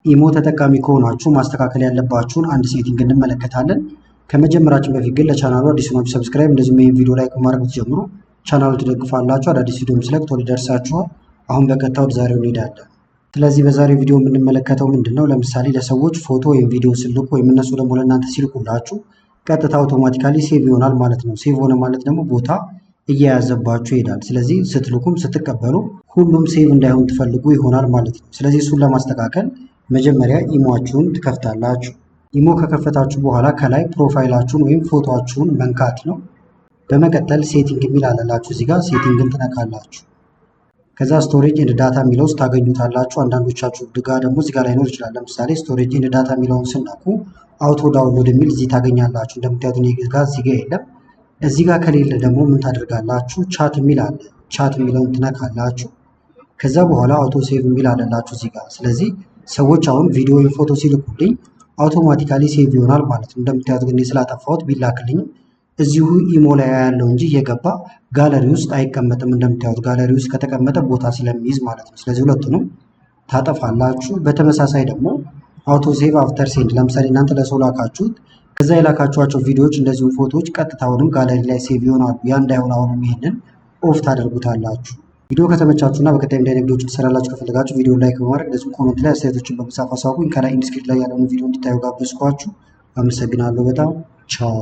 ኢሞ ተጠቃሚ ከሆናችሁ ማስተካከል ያለባችሁን አንድ ሴቲንግ እንመለከታለን። ከመጀመራችን በፊት ግን ለቻናሉ አዲስ ሆናችሁ ሰብስክራይብ እንደዚሁም ይሄን ቪዲዮ ላይክ ማድረግ ብትጀምሩ ቻናሉ ትደግፋላችሁ። አዳዲስ ቪዲዮ ስለቅ ቶሎ ይደርሳችኋል። አሁን በቀጥታ ወደ ዛሬው እንሄዳለን። ስለዚህ በዛሬው ቪዲዮ የምንመለከተው ምንድነው? ለምሳሌ ለሰዎች ፎቶ ወይም ቪዲዮ ሲልኩ ወይም እነሱ ደግሞ ለእናንተ ሲልኩላችሁ ቀጥታ አውቶማቲካሊ ሴቭ ይሆናል ማለት ነው። ሴቭ ሆነ ማለት ደግሞ ቦታ እየያዘባችሁ ይሄዳል። ስለዚህ ስትልኩም ስትቀበሉ ሁሉም ሴቭ እንዳይሆን ትፈልጉ ይሆናል ማለት ነው። ስለዚህ እሱን ለማስተካከል መጀመሪያ ኢሞአችሁን ትከፍታላችሁ። ኢሞ ከከፈታችሁ በኋላ ከላይ ፕሮፋይላችሁን ወይም ፎቶአችሁን መንካት ነው። በመቀጠል ሴቲንግ የሚል አለላችሁ። እዚህ ጋር ሴቲንግን ትነካላችሁ። ከዛ ስቶሬጅ ኤንድ ዳታ የሚለው ውስጥ ታገኙታላችሁ። አንዳንዶቻችሁ ድጋ ደግሞ እዚህ ጋር ላይኖር ይችላል። ለምሳሌ ስቶሬጅ ኤንድ ዳታ የሚለውን ስናኩ አውቶ ዳውንሎድ የሚል እዚህ ታገኛላችሁ። እንደምታዩት እኔ ጋር እዚህ ጋር የለም። እዚህ ጋር ከሌለ ደግሞ ምን ታደርጋላችሁ? ቻት የሚል አለ። ቻት የሚለውን ትነካላችሁ። ከዛ በኋላ አውቶ ሴቭ የሚል አለላችሁ እዚህ ጋር። ስለዚህ ሰዎች አሁን ቪዲዮ ወይም ፎቶ ሲልኩልኝ አውቶማቲካሊ ሴቭ ይሆናል ማለት ነው። እንደምታዩት ግን ስላጠፋሁት ቢላክልኝም እዚሁ ኢሞ ላይ ያለው እንጂ እየገባ ጋለሪ ውስጥ አይቀመጥም። እንደምታዩት ጋለሪ ውስጥ ከተቀመጠ ቦታ ስለሚይዝ ማለት ነው። ስለዚህ ሁለቱንም ታጠፋላችሁ። በተመሳሳይ ደግሞ አውቶ ሴቭ አፍተር ሴንድ፣ ለምሳሌ እናንተ ለሰው ላካችሁት ከዛ የላካችኋቸው ቪዲዮዎች እንደዚሁ ፎቶዎች ቀጥታውንም ጋለሪ ላይ ሴቭ ይሆናሉ። ያ እንዳይሆን አሁንም ይሄንን ኦፍ ታደርጉታላችሁ። ቪዲዮ ከተመቻችሁና በቀጣይ እንደ አይነት ቪዲዮዎች እንሰራላችሁ ከፈለጋችሁ ቪዲዮ ላይክ በማድረግ እንደዚሁ ኮሜንት ላይ አስተያየቶችን በመጻፍ አሳውቁኝ። ከላይ ኢንስክሪፕት ላይ ያለውን ቪዲዮ እንድታዩ ጋበዝኳችሁ። አመሰግናለሁ በጣም ቻው።